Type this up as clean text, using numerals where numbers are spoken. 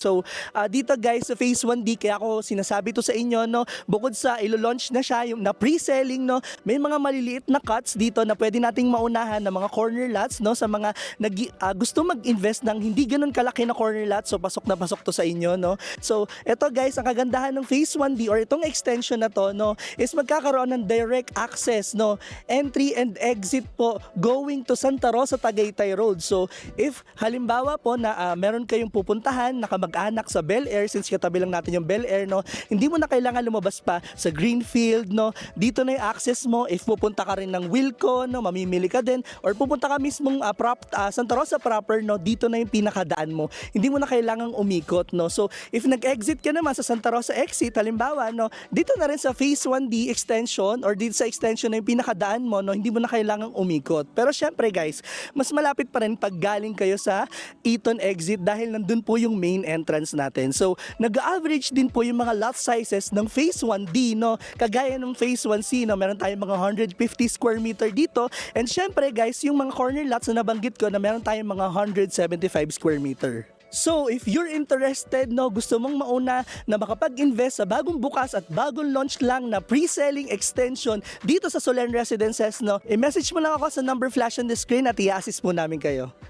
So, dito guys sa Phase 1D kaya ako sinasabi to sa inyo 'no, bukod sa ilo-launch na siya yung na pre-selling 'no, may mga maliliit na cuts dito na pwede nating maunahan na mga corner lots 'no sa mga gusto mag-invest ng hindi ganoon kalaki na corner lots. So pasok na pasok to sa inyo 'no. So, eto guys ang kagandahan ng Phase 1D or itong extension na to 'no, is magkakaroon ng direct access 'no, entry and exit po going to Santa Rosa Tagaytay Road. So, if halimbawa po na meron kayong pupuntahan na anak sa Bel Air, since katabi lang natin yung Bel Air no, hindi mo na kailangan lumabas pa sa Greenfield no, dito na yung access mo. If pupunta ka rin ng Wilco no, mamimili ka din, or pupunta ka mismong Santa Rosa proper no, dito na yung pinakadaan mo, hindi mo na kailangang umikot no. So if nag-exit ka naman sa Santa Rosa exit halimbawa no, dito na rin sa Phase 1D extension or dito sa extension na yung pinakadaan mo no, hindi mo na kailangang umikot. Pero syempre guys, mas malapit pa rin pag galing kayo sa Eton exit dahil nandun po yung main entrance natin. So, nag-average din po yung mga lot sizes ng Phase 1D, no? Kagaya ng Phase 1C, no? Meron tayong mga 150 square meter dito. And syempre, guys, yung mga corner lots na nabanggit ko na meron tayong mga 175 square meter. So, if you're interested, no, gusto mong mauna na makapag-invest sa bagong bukas at bagong launch lang na pre-selling extension dito sa Solen Residences, no, i-message mo lang ako sa number flash on the screen at i-assist mo namin kayo.